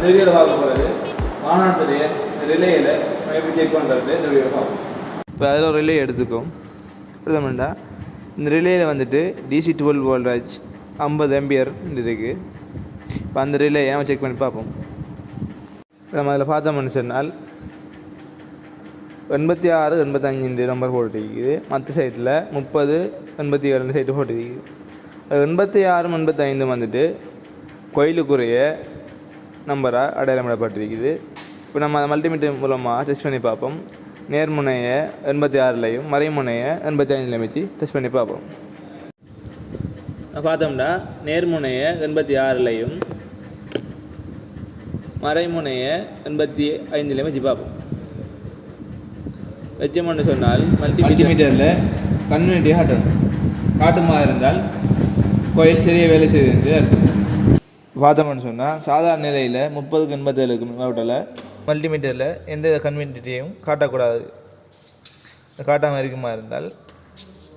இந்த வீடியோவில் பார்க்க போகிறது வாகனத்துடைய ரிலேயில் எப்படி செக் பண்ணுறது இந்த வீடியோ பார்ப்போம். இப்போ அதில் ஒரு ரிலே எடுத்துக்கும். பிரதமண்டா இந்த ரிலேயில் வந்துட்டு DC 12 வோல்டேஜ் 50 ஆம்பியர் இருக்குது. இப்போ அந்த ரிலே ஏன் செக் பண்ணி பார்ப்போம். நம்ம அதில் பார்த்தோம்னு சொன்னால் 86 85 நம்பர் போட்டுருக்குது. மற்ற சைட்டில் 30 87 சைட்டு போட்டுருக்குது. 86 85 வந்துட்டு கோயிலுக்குரிய நம்பராக அடையாளமிடப்பட்டிருக்குது. இப்போ நம்ம அதை மல்டிமீட்டர் மூலமாக டெஸ்ட் பண்ணி பார்ப்போம். நேர்முனையை 86லையும் மறைமுனையை 85லையும் வச்சு டெஸ்ட் பண்ணி பார்ப்போம். பார்த்தோம்னா நேர்முனையை 86லையும் மறைமுனையை 85லையும் வச்சு பார்ப்போம். வச்சோம்னு சொன்னால் மல்டிமீட்டரில் கன்வென்ட்டி காட்டுமா இருந்தால் கோயில் சரியாக வேலை செய்யுது அர்த்தம். பார்த்தோம்னு சொன்னால் சாதாரண நிலையில் 30க்கு 87க்கு மாவட்டத்தில் மல்டிமீட்டரில் எந்த கன்வென்ட்டியும் காட்டக்கூடாது. காட்டாமல் இருக்குமா இருந்தால்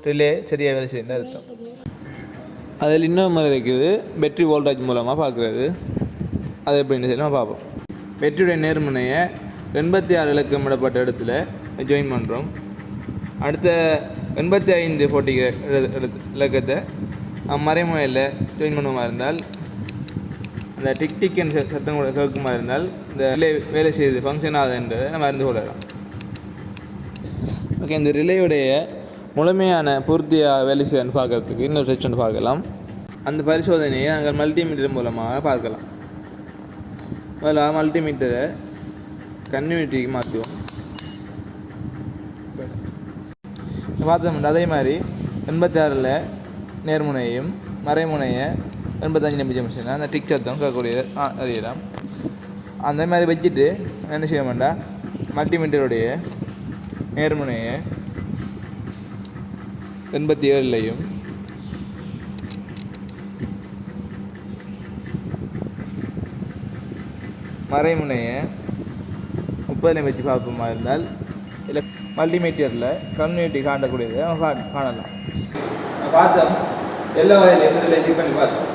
ரிலே சரியாக வேலை செய்யுது அர்த்தம். அதில் இன்னொரு முறை இருக்குது, பேட்டரி வோல்டேஜ் மூலமாக பார்க்குறது. அது எப்படின்னு சொல்லி நம்ம பார்ப்போம். பேட்டரியுடைய நேர்முனையை 86 இலக்கமிடப்பட்ட இடத்துல ஜாயின் பண்ணுறோம். அடுத்த 85 போட்டிக்கிற இலக்கத்தை மறைமுனையில் ஜாயின் பண்ணுமா இருந்தால் அந்த டிக் சத்தம் கூட கேட்குமா இருந்தால் இந்த ரிலே வேலை செய்து ஃபங்க்ஷன் ஆகுது என்று நம்ம அறிந்து கொள்ளலாம். ஓகே, இந்த ரிலேயுடைய முழுமையான பூர்த்தியாக வேலை செய்யன்னு பார்க்குறதுக்கு இன்னொரு டெஸ்ட் ஒன்று பார்க்கலாம். அந்த பரிசோதனையை நாங்கள் மல்டிமீட்டர் மூலமாக பார்க்கலாம். அதில் மல்டிமீட்டரை கன்வென்ட்டிக்கு மாற்றுவோம். பார்த்தோம்னா அதே மாதிரி 86ல் நேர்முனையும் மறைமுனையை 85 நிமிஷம் அந்த டிக் சத்தம் கேட்கக்கூடிய அறியலாம். அந்த மாதிரி வச்சுட்டு என்ன செய்ய வேண்டாம், மல்டிமீட்டருடைய நேர்முனையை 87லையும் மறைமுனையை 30லையும் வச்சு பார்ப்போமா இருந்தால் இல்லை மல்டிமீட்டரில் கன்வென்ட்டி காட்டக்கூடியதை காணலாம். பார்த்தோம் எல்லா வகையிலையும் ரிலே செக் பண்ணி பார்த்தோம்.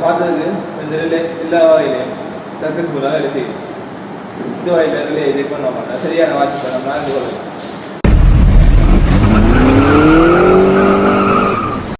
பார்த்ததுக்கு இந்த ரிலே எல்லா வகையிலையும் சக்ஸஸ்ஃபுல்லாக வேலை செய்யும். இந்த வகையில் ரிலே செக் பண்ண மாட்டோம். சரியான வாட்ச் பண்ண மாதிரி கொள்ளலாம்.